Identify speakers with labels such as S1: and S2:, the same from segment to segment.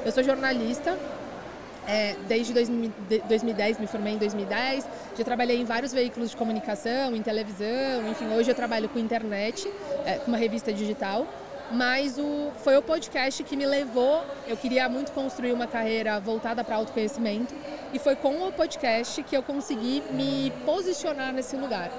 S1: Eu sou jornalista, desde 2010, me formei em 2010, já trabalhei em vários veículos de comunicação, em televisão, enfim, hoje eu trabalho com internet, com uma revista digital, mas foi o podcast que me levou, eu queria muito construir uma carreira voltada para autoconhecimento, e foi com o podcast que eu consegui me posicionar nesse lugar.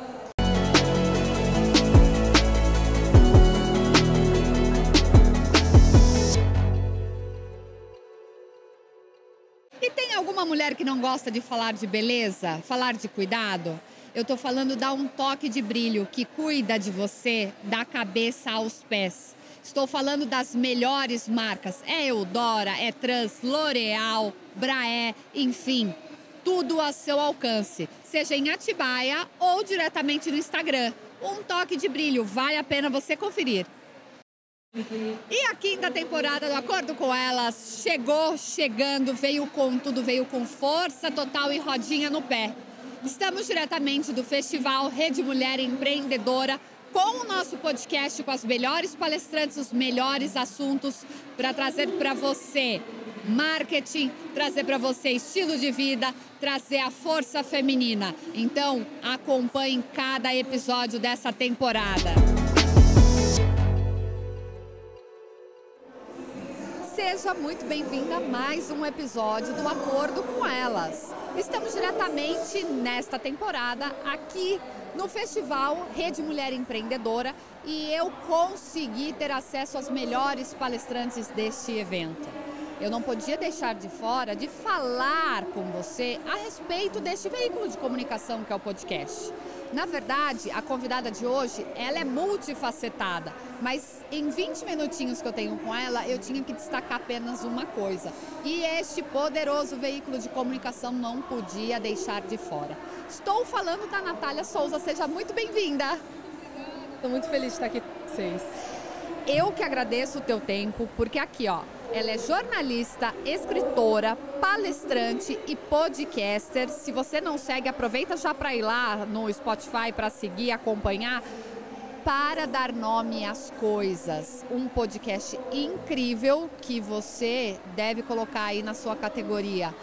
S2: E tem alguma mulher que não gosta de falar de beleza, falar de cuidado? Eu tô falando dar um toque de brilho que cuida de você da cabeça aos pés. Estou falando das melhores marcas. É Eudora, é Trans, L'Oréal, Braé, enfim, tudo a seu alcance. Seja em Atibaia ou diretamente no Instagram. Um toque de brilho, vale a pena você conferir. E a quinta temporada do Acordo com Elas chegando, veio com tudo, veio com força total e rodinha no pé. Estamos diretamente do Festival Rede Mulher Empreendedora com o nosso podcast, com as melhores palestrantes, os melhores assuntos para trazer para você marketing, trazer para você estilo de vida, trazer a força feminina. Então, acompanhe cada episódio dessa temporada. Seja muito bem-vinda a mais um episódio do Acordo com Elas. Estamos diretamente nesta temporada aqui no Festival Rede Mulher Empreendedora e eu consegui ter acesso às melhores palestrantes deste evento. Eu não podia deixar de fora de falar com você a respeito deste veículo de comunicação que é o podcast. Na verdade, a convidada de hoje, ela é multifacetada, mas em 20 minutinhos que eu tenho com ela, eu tinha que destacar apenas uma coisa. E este poderoso veículo de comunicação não podia deixar de fora. Estou falando da Natália Souza, seja muito bem-vinda.
S1: Estou muito feliz de estar aqui com vocês.
S2: Eu que agradeço o teu tempo, porque aqui, ó, ela é jornalista, escritora, palestrante e podcaster. Se você não segue, aproveita já para ir lá no Spotify para seguir, acompanhar. Para dar nome às coisas. Um podcast incrível que você deve colocar aí na sua categoria.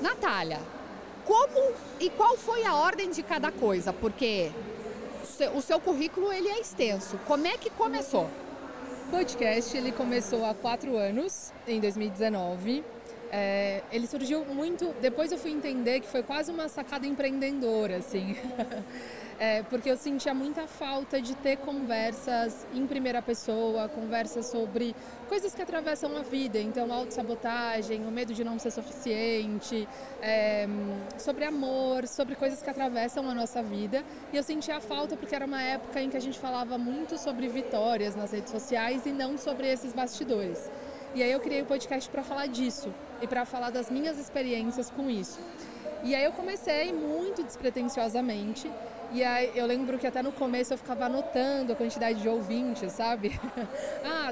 S2: Natália, como e qual foi a ordem de cada coisa? Porque o seu currículo ele é extenso. Como é que começou?
S1: O podcast ele começou há 4 anos, em 2019. Ele surgiu muito... Depois eu fui entender que foi quase uma sacada empreendedora, assim. Porque eu sentia muita falta de ter conversas em primeira pessoa, conversas sobre coisas que atravessam a vida. Então, autossabotagem, o medo de não ser suficiente, sobre amor, sobre coisas que atravessam a nossa vida. E eu sentia falta porque era uma época em que a gente falava muito sobre vitórias nas redes sociais e não sobre esses bastidores. E aí eu criei o podcast para falar disso e para falar das minhas experiências com isso. E aí eu comecei muito despretensiosamente. E aí eu lembro que até no começo eu ficava anotando a quantidade de ouvintes, sabe?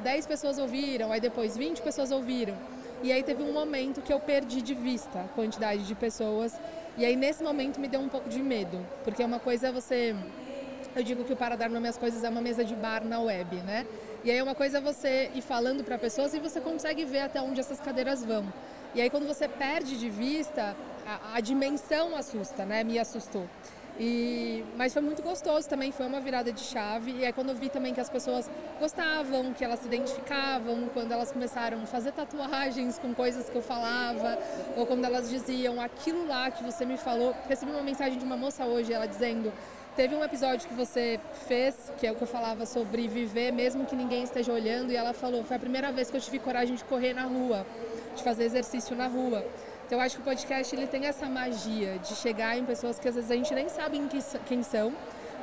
S1: 10 pessoas ouviram, aí depois 20 pessoas ouviram. E aí teve um momento que eu perdi de vista a quantidade de pessoas. E aí nesse momento me deu um pouco de medo. Porque uma coisa é você... Eu digo que o Para Dar Nome às Coisas é uma mesa de bar na web, né? E aí uma coisa é você ir falando para pessoas e você consegue ver até onde essas cadeiras vão. E aí quando você perde de vista, a dimensão assusta, né? Me assustou. Mas foi muito gostoso também, foi uma virada de chave. E aí quando eu vi também que as pessoas gostavam, que elas se identificavam, quando elas começaram a fazer tatuagens com coisas que eu falava, ou quando elas diziam aquilo lá que você me falou. Recebi uma mensagem de uma moça hoje, ela dizendo: teve um episódio que você fez, que é o que eu falava sobre viver mesmo que ninguém esteja olhando, e ela falou, foi a primeira vez que eu tive coragem de correr na rua, de fazer exercício na rua. Então eu acho que o podcast ele tem essa magia de chegar em pessoas que às vezes a gente nem sabe quem são,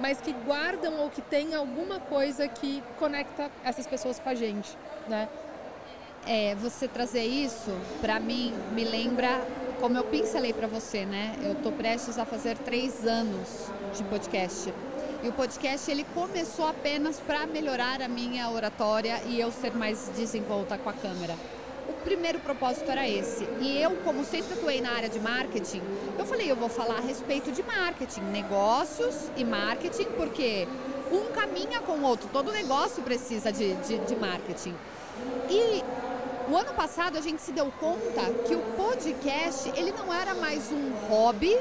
S1: mas que guardam ou que tem alguma coisa que conecta essas pessoas com a gente, né?
S2: Você trazer isso, para mim, me lembra, como eu pincelei para você, né? Eu tô prestes a fazer 3 anos de podcast. E o podcast, ele começou apenas para melhorar a minha oratória e eu ser mais desenvolta com a câmera. O primeiro propósito era esse. E eu, como sempre atuei na área de marketing, eu falei, eu vou falar a respeito de marketing, negócios e marketing, porque um caminha com o outro, todo negócio precisa de marketing. E O ano passado a gente se deu conta que o podcast ele não era mais um hobby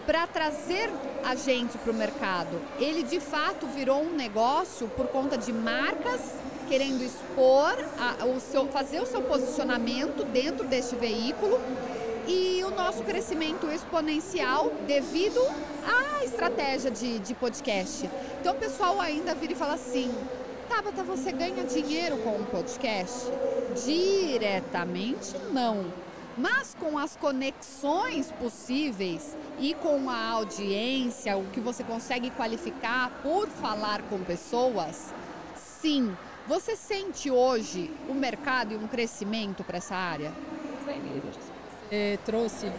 S2: para trazer a gente para o mercado. Ele de fato virou um negócio por conta de marcas querendo expor, fazer o seu posicionamento dentro deste veículo e o nosso crescimento exponencial devido à estratégia de podcast. Então o pessoal ainda vira e fala assim: Tabata, você ganha dinheiro com o podcast? Diretamente não, mas com as conexões possíveis e com a audiência, o que você consegue qualificar por falar com pessoas, sim. Você sente hoje o mercado e um crescimento para essa área?
S1: Trouxe,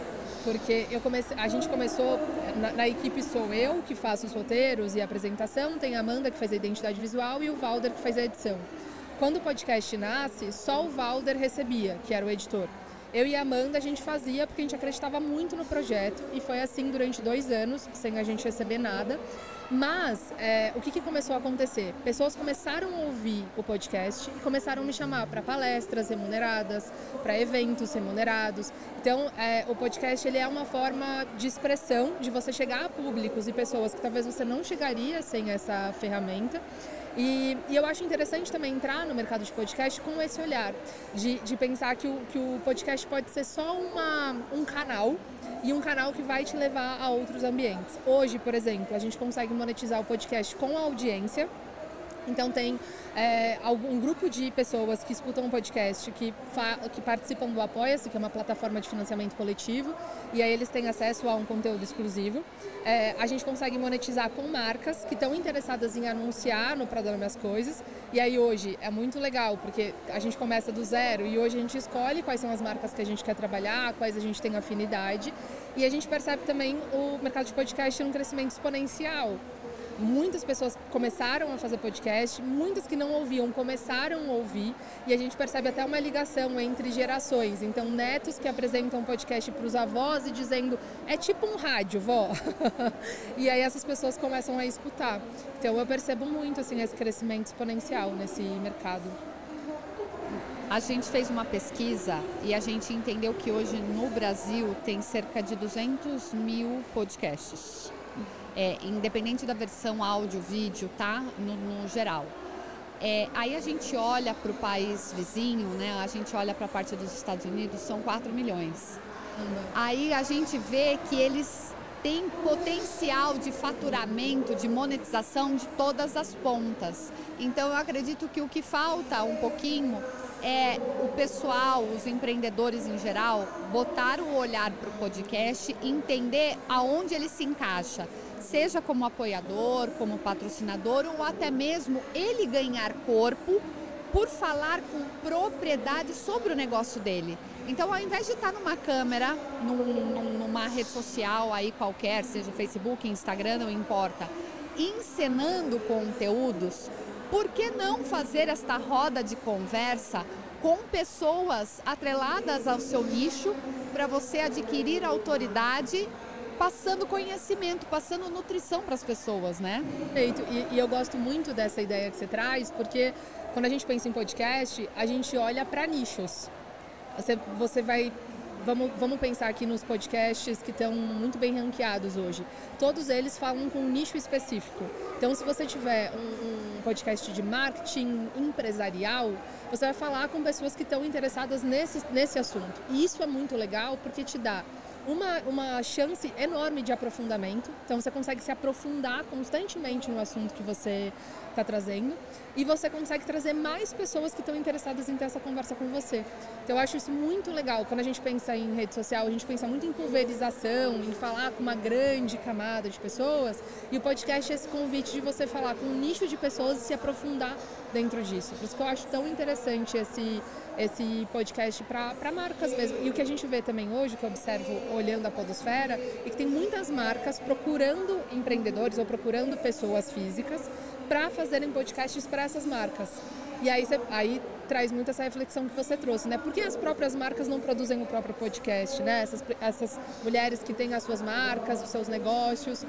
S1: porque a gente começou, na equipe sou eu que faço os roteiros e a apresentação, tem a Amanda que faz a identidade visual e o Valder que faz a edição. Quando o podcast nasce, só o Valder recebia, que era o editor. Eu e a Amanda a gente fazia porque a gente acreditava muito no projeto e foi assim durante 2 anos, sem a gente receber nada. Mas o que começou a acontecer? Pessoas começaram a ouvir o podcast e começaram a me chamar para palestras remuneradas, para eventos remunerados. Então, o podcast ele é uma forma de expressão de você chegar a públicos e pessoas que talvez você não chegaria sem essa ferramenta. E eu acho interessante também entrar no mercado de podcast com esse olhar, de pensar que o podcast pode ser só um canal e um canal que vai te levar a outros ambientes. Hoje, por exemplo, a gente consegue monetizar o podcast com a audiência. Então tem um grupo de pessoas que escutam um podcast, que participam do Apoia-se, que é uma plataforma de financiamento coletivo, e aí eles têm acesso a um conteúdo exclusivo. A gente consegue monetizar com marcas que estão interessadas em anunciar no Pra Dar Minhas Coisas, e aí hoje é muito legal, porque a gente começa do zero e hoje a gente escolhe quais são as marcas que a gente quer trabalhar, quais a gente tem afinidade, e a gente percebe também o mercado de podcast num crescimento exponencial. Muitas pessoas começaram a fazer podcast, muitas que não ouviam começaram a ouvir e a gente percebe até uma ligação entre gerações. Então, netos que apresentam podcast para os avós e dizendo, é tipo um rádio, vó. E aí essas pessoas começam a escutar. Então, eu percebo muito assim, esse crescimento exponencial nesse mercado.
S2: A gente fez uma pesquisa e a gente entendeu que hoje no Brasil tem cerca de 200 mil podcasts. Independente da versão áudio, vídeo, tá? No geral. Aí a gente olha para o país vizinho, né? A gente olha para a parte dos Estados Unidos, são 4 milhões. Aí a gente vê que eles têm potencial de faturamento, de monetização de todas as pontas. Então eu acredito que o que falta um pouquinho é o pessoal, os empreendedores em geral, botar o olhar para o podcast e entender aonde ele se encaixa. Seja como apoiador, como patrocinador ou até mesmo ele ganhar corpo por falar com propriedade sobre o negócio dele. Então, ao invés de estar numa câmera, numa rede social aí qualquer, seja Facebook, Instagram, não importa, encenando conteúdos, por que não fazer esta roda de conversa com pessoas atreladas ao seu nicho para você adquirir autoridade, passando conhecimento, passando nutrição para as pessoas, né?
S1: Perfeito. E eu gosto muito dessa ideia que você traz, porque quando a gente pensa em podcast, a gente olha para nichos. Você vai... Vamos pensar aqui nos podcasts que estão muito bem ranqueados hoje. Todos eles falam com um nicho específico. Então, se você tiver um podcast de marketing empresarial, você vai falar com pessoas que estão interessadas nesse assunto. E isso é muito legal porque te dá uma chance enorme de aprofundamento. Então você consegue se aprofundar constantemente no assunto que você está trazendo e você consegue trazer mais pessoas que estão interessadas em ter essa conversa com você. Então eu acho isso muito legal. Quando a gente pensa em rede social, a gente pensa muito em pulverização, em falar com uma grande camada de pessoas, e o podcast é esse convite de você falar com um nicho de pessoas e se aprofundar dentro disso. Por isso que eu acho tão interessante esse podcast para marcas mesmo. E o que a gente vê também hoje, que eu observo olhando a podosfera, é que tem muitas marcas procurando empreendedores ou procurando pessoas físicas para fazerem podcasts para essas marcas. E aí traz muito essa reflexão que você trouxe, né? Por que as próprias marcas não produzem o próprio podcast, né? Essas mulheres que têm as suas marcas, os seus negócios,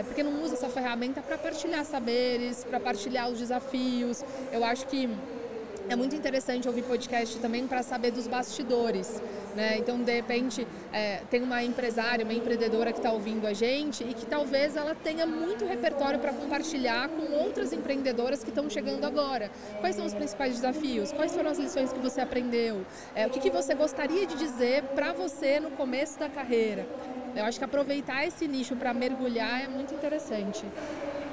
S1: por que não usa essa ferramenta para partilhar saberes, para partilhar os desafios? Eu acho que É muito interessante ouvir podcast também para saber dos bastidores, né? Então, de repente, tem uma empresária, uma empreendedora que está ouvindo a gente e que talvez ela tenha muito repertório para compartilhar com outras empreendedoras que estão chegando agora. Quais são os principais desafios? Quais foram as lições que você aprendeu? O que você gostaria de dizer para você no começo da carreira? Eu acho que aproveitar esse nicho para mergulhar é muito interessante.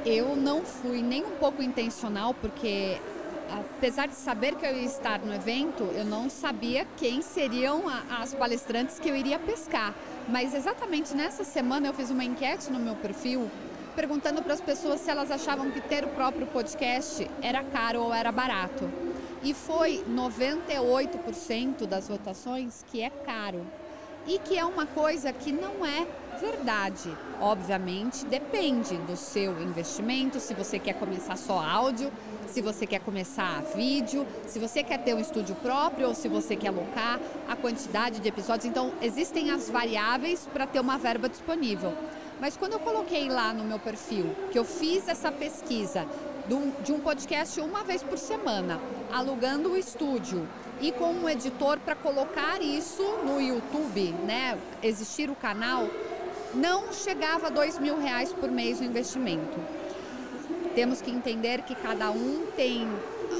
S2: Eu não fui nem um pouco intencional, porque apesar de saber que eu ia estar no evento, eu não sabia quem seriam as palestrantes que eu iria pescar. Mas exatamente nessa semana eu fiz uma enquete no meu perfil, perguntando para as pessoas se elas achavam que ter o próprio podcast era caro ou era barato. E foi 98% das votações que é caro. E que é uma coisa que não é verdade. Obviamente, depende do seu investimento, se você quer começar só áudio, se você quer começar vídeo, se você quer ter um estúdio próprio ou se você quer alocar, a quantidade de episódios. Então, existem as variáveis para ter uma verba disponível. Mas quando eu coloquei lá no meu perfil que eu fiz essa pesquisa de um podcast uma vez por semana, alugando o estúdio e com um editor para colocar isso no YouTube, né? Existir o canal, não chegava a R$2.000 por mês o investimento. Temos que entender que cada um tem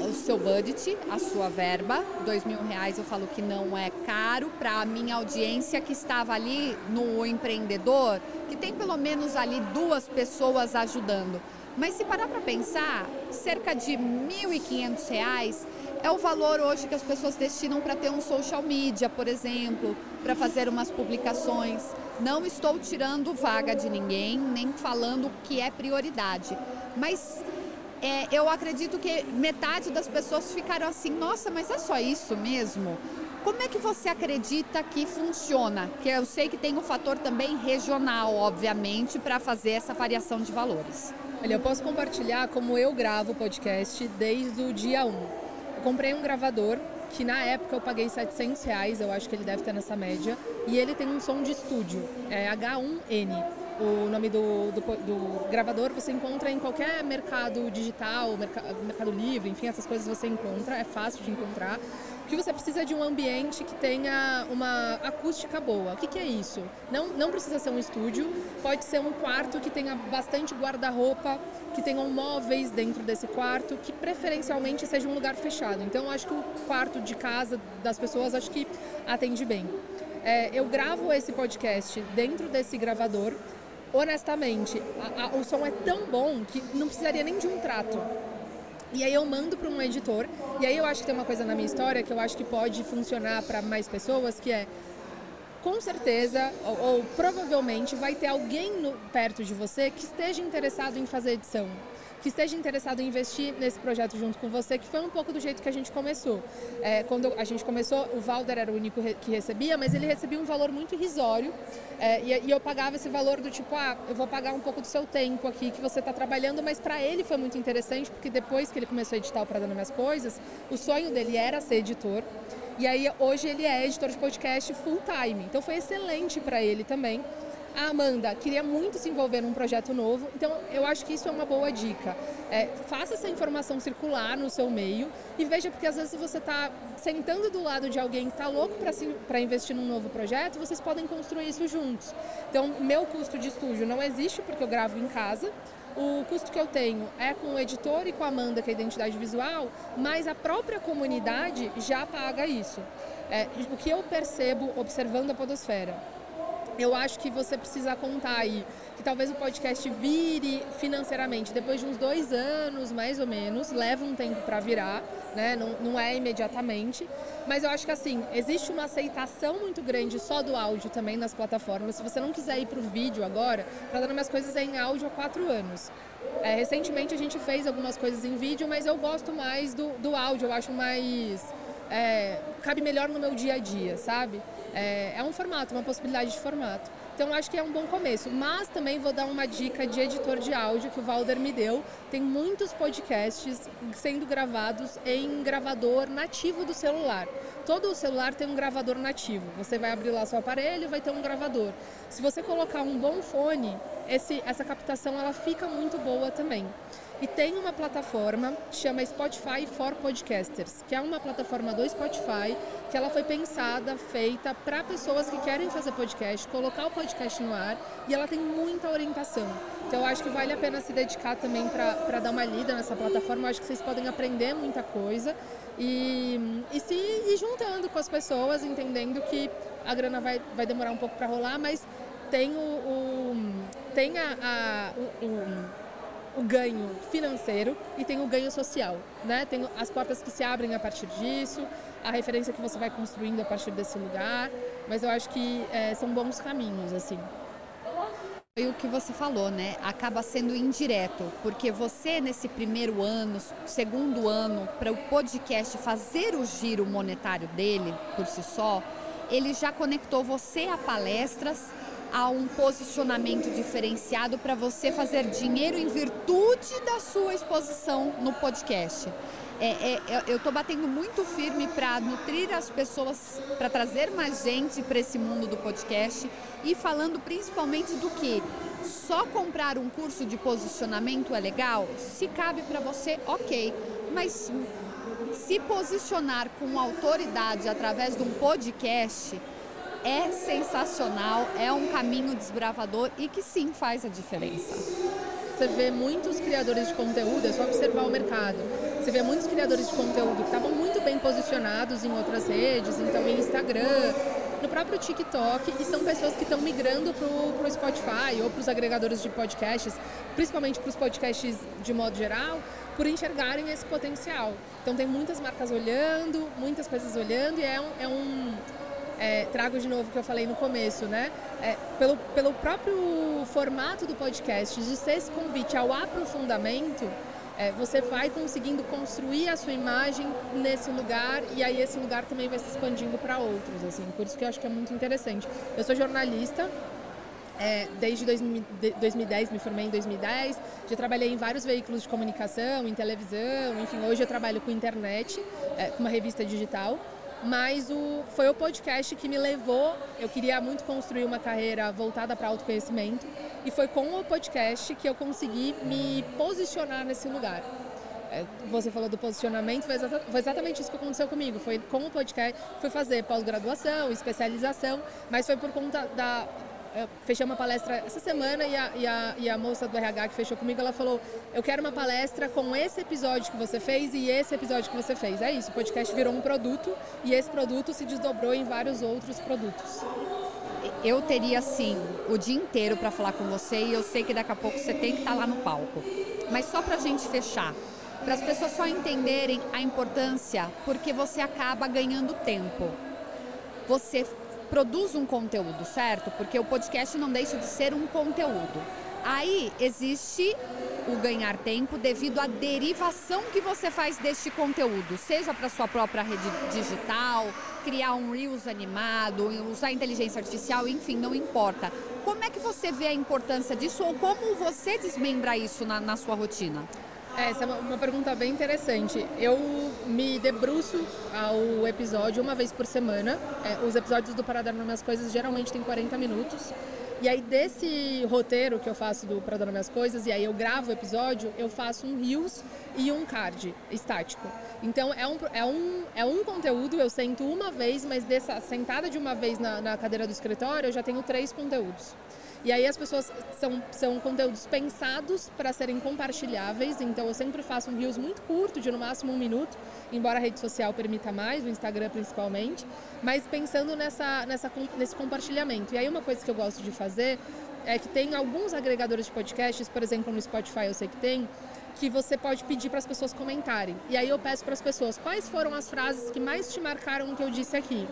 S2: o seu budget, a sua verba. R$2.000 eu falo que não é caro para a minha audiência que estava ali no empreendedor, que tem pelo menos ali 2 pessoas ajudando. Mas se parar para pensar, cerca de R$1.500 é o valor hoje que as pessoas destinam para ter um social media, por exemplo, para fazer umas publicações. Não estou tirando vaga de ninguém, nem falando que é prioridade. Mas eu acredito que metade das pessoas ficaram assim, nossa, mas é só isso mesmo? Como é que você acredita que funciona? Que eu sei que tem um fator também regional, obviamente, para fazer essa variação de valores.
S1: Olha, eu posso compartilhar como eu gravo o podcast desde o dia 1. Eu comprei um gravador que na época eu paguei R$700, eu acho que ele deve ter nessa média, e ele tem um som de estúdio, é H1N. O nome do gravador você encontra em qualquer mercado digital, mercado livre, enfim, essas coisas você encontra, é fácil de encontrar. O que você precisa é de um ambiente que tenha uma acústica boa. O que é isso? Não precisa ser um estúdio, pode ser um quarto que tenha bastante guarda-roupa, que tenham móveis dentro desse quarto, que preferencialmente seja um lugar fechado. Então, eu acho que o quarto de casa das pessoas, acho que atende bem. Eu gravo esse podcast dentro desse gravador. Honestamente, o som é tão bom que não precisaria nem de um trato. E aí eu mando para um editor, e aí eu acho que tem uma coisa na minha história que eu acho que pode funcionar para mais pessoas, que é, com certeza, ou provavelmente vai ter alguém perto de você que esteja interessado em fazer edição, que esteja interessado em investir nesse projeto junto com você, que foi um pouco do jeito que a gente começou. Quando a gente começou, o Valder era o único que recebia, mas ele recebia um valor muito irrisório, e eu pagava esse valor do tipo, eu vou pagar um pouco do seu tempo aqui que você está trabalhando, mas para ele foi muito interessante, porque depois que ele começou a editar o Pra Dando Minhas Coisas, o sonho dele era ser editor, e aí hoje ele é editor de podcast full time, então foi excelente para ele também. A Amanda queria muito se envolver num projeto novo, então eu acho que isso é uma boa dica. Faça essa informação circular no seu meio e veja, porque às vezes você está sentando do lado de alguém que está louco para investir num novo projeto, vocês podem construir isso juntos. Então, meu custo de estúdio não existe porque eu gravo em casa. O custo que eu tenho é com o editor e com a Amanda, que é a identidade visual, mas a própria comunidade já paga isso. O que eu percebo observando a podosfera? Eu acho que você precisa contar aí que talvez o podcast vire financeiramente depois de uns 2 anos, mais ou menos, leva um tempo para virar, né? Não é imediatamente, mas eu acho que assim, existe uma aceitação muito grande só do áudio também nas plataformas. Se você não quiser ir para o vídeo agora, Pra Dando Minhas Coisas é em áudio há 4 anos. Recentemente a gente fez algumas coisas em vídeo, mas eu gosto mais do áudio, eu acho mais... cabe melhor no meu dia a dia, sabe? É um formato, uma possibilidade de formato. Então, acho que é um bom começo. Mas também vou dar uma dica de editor de áudio que o Valder me deu. Tem muitos podcasts sendo gravados em gravador nativo do celular. Todo o celular tem um gravador nativo. Você vai abrir lá seu aparelho e vai ter um gravador. Se você colocar um bom fone, essa captação ela fica muito boa também. E tem uma plataforma que chama Spotify for Podcasters, que é uma plataforma do Spotify que ela foi pensada, feita para pessoas que querem fazer podcast, colocar o podcast no ar, e ela tem muita orientação. Então eu acho que vale a pena se dedicar também para dar uma lida nessa plataforma. Eu acho que vocês podem aprender muita coisa e se ir juntando com as pessoas, entendendo que a grana vai demorar um pouco para rolar, mas tem o ganho financeiro e tem o ganho social, né? Tem as portas que se abrem a partir disso, a referência que você vai construindo a partir desse lugar, mas eu acho que são bons caminhos, assim.
S2: Foi o que você falou, né? Acaba sendo indireto, porque você nesse primeiro ano, segundo ano, para o podcast fazer o giro monetário dele por si só, ele já conectou você a palestras, a um posicionamento diferenciado para você fazer dinheiro em virtude da sua exposição no podcast. Eu estou batendo muito firme para nutrir as pessoas, para trazer mais gente para esse mundo do podcast e falando principalmente do que só comprar um curso de posicionamento é legal? Se cabe para você, ok, mas se posicionar com autoridade através de um podcast é sensacional, é um caminho desbravador e que sim faz a diferença.
S1: Você vê muitos criadores de conteúdo, é só observar o mercado. Você vê muitos criadores de conteúdo que estavam muito bem posicionados em outras redes, então em Instagram, no próprio TikTok, e são pessoas que estão migrando para o Spotify ou para os agregadores de podcasts, principalmente para os podcasts de modo geral, por enxergarem esse potencial. Então tem muitas marcas olhando, muitas coisas olhando, e trago de novo o que eu falei no começo, né? Pelo próprio formato do podcast, de ser esse convite ao aprofundamento, você vai conseguindo construir a sua imagem nesse lugar, e aí esse lugar também vai se expandindo para outros, assim. Por isso que eu acho que é muito interessante. Eu sou jornalista, desde 2010, me formei em 2010, já trabalhei em vários veículos de comunicação, em televisão, enfim, hoje eu trabalho com internet, com uma revista digital. Mas foi o podcast que me levou, eu queria muito construir uma carreira voltada para autoconhecimento, e foi com o podcast que eu consegui me posicionar nesse lugar. Você falou do posicionamento, foi exatamente isso que aconteceu comigo, foi com o podcast, fui fazer pós-graduação, especialização, mas foi por conta eu fechei uma palestra essa semana e a moça do RH que fechou comigo, ela falou: eu quero uma palestra com esse episódio que você fez e esse episódio que você fez. É isso, o podcast virou um produto e esse produto se desdobrou em vários outros produtos.
S2: Eu teria, sim, o dia inteiro para falar com você, e eu sei que daqui a pouco você tem que estar lá no palco. Mas só para a gente fechar, para as pessoas só entenderem a importância, porque você acaba ganhando tempo. Você produz um conteúdo, certo? Porque o podcast não deixa de ser um conteúdo. Aí existe o ganhar tempo devido à derivação que você faz deste conteúdo, seja para sua própria rede digital, criar um Reels animado, usar inteligência artificial, enfim, não importa. Como é que você vê a importância disso, ou como você desmembra isso na sua rotina?
S1: Essa é uma pergunta bem interessante. Eu me debruço ao episódio uma vez por semana. Os episódios do Para Dar Nome às Coisas geralmente têm 40 minutos. E aí desse roteiro que eu faço do Para Dar Nome às Coisas, e aí eu gravo o episódio, eu faço um Reels e um card estático. Então é um conteúdo, eu sento uma vez, mas dessa sentada de uma vez na cadeira do escritório, eu já tenho 3 conteúdos. E aí as pessoas são conteúdos pensados para serem compartilháveis, então eu sempre faço um Reels muito curto, de no máximo 1 minuto, embora a rede social permita mais, o Instagram principalmente, mas pensando nesse compartilhamento. E aí uma coisa que eu gosto de fazer é que tem alguns agregadores de podcasts, por exemplo no Spotify eu sei que tem, que você pode pedir para as pessoas comentarem. E aí eu peço para as pessoas quais foram as frases que mais te marcaram no que eu disse aqui.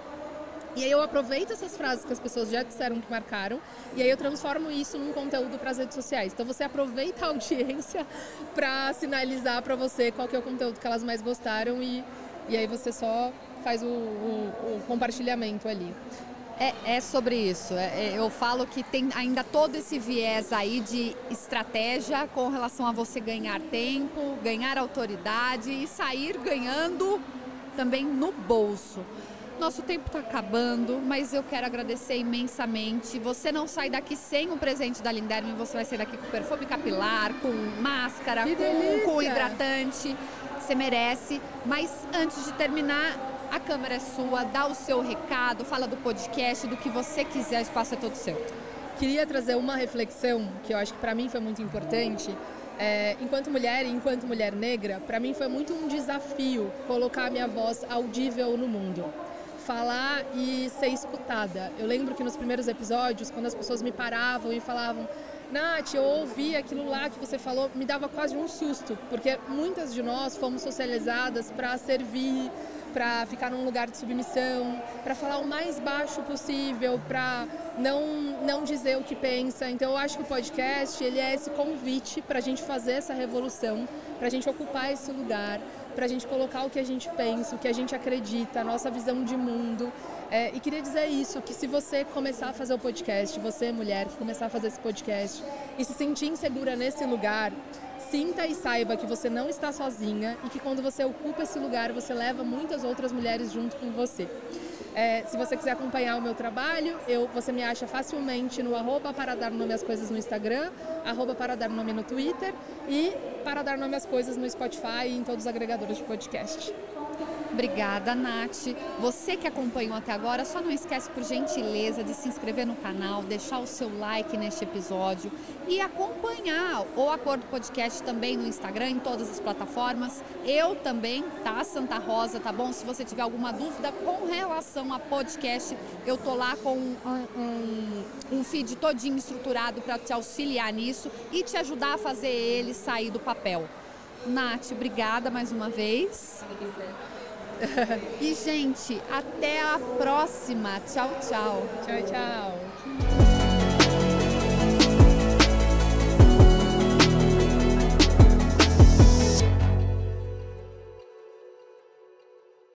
S1: E aí eu aproveito essas frases que as pessoas já disseram que marcaram, e aí eu transformo isso num conteúdo para as redes sociais. Então você aproveita a audiência para sinalizar para você qual que é o conteúdo que elas mais gostaram, e aí você só faz o compartilhamento ali.
S2: É sobre isso. Eu falo que tem ainda todo esse viés aí de estratégia com relação a você ganhar tempo, ganhar autoridade e sair ganhando também no bolso. Nosso tempo está acabando, mas eu quero agradecer imensamente. Você não sai daqui sem o presente da Linderme, você vai sair daqui com perfume capilar, com máscara, com hidratante. Você merece. Mas antes de terminar, a câmera é sua, dá o seu recado, fala do podcast, do que você quiser, o espaço é todo seu.
S1: Queria trazer uma reflexão que eu acho que para mim foi muito importante. Enquanto mulher e enquanto mulher negra, para mim foi muito um desafio colocar a minha voz audível no mundo. Falar e ser escutada. Eu lembro que nos primeiros episódios, quando as pessoas me paravam e falavam: Nath, eu ouvi aquilo lá que você falou, me dava quase um susto, porque muitas de nós fomos socializadas para servir, para ficar num lugar de submissão, para falar o mais baixo possível, para não dizer o que pensa. Então eu acho que o podcast, ele é esse convite para a gente fazer essa revolução, para a gente ocupar esse lugar, para a gente colocar o que a gente pensa, o que a gente acredita, a nossa visão de mundo. E queria dizer isso, que se você começar a fazer o podcast, você mulher que começar a fazer esse podcast e se sentir insegura nesse lugar, sinta e saiba que você não está sozinha e que quando você ocupa esse lugar, você leva muitas outras mulheres junto com você. Se você quiser acompanhar o meu trabalho, você me acha facilmente no @paradarnomeascoisas no Instagram, @paradarnome no Twitter e Para Dar Nome às Coisas no Spotify e em todos os agregadores de podcast.
S2: Obrigada, Nath. Você que acompanhou até agora, só não esquece, por gentileza, de se inscrever no canal, deixar o seu like neste episódio e acompanhar o Acordo Podcast também no Instagram, em todas as plataformas. Eu também, tá, Santa Rosa, tá bom? Se você tiver alguma dúvida com relação a podcast, eu tô lá com um feed todinho estruturado para te auxiliar nisso e te ajudar a fazer ele sair do papel. Nath, obrigada mais uma vez. E, gente, até a próxima. Tchau, tchau.
S1: Tchau, tchau.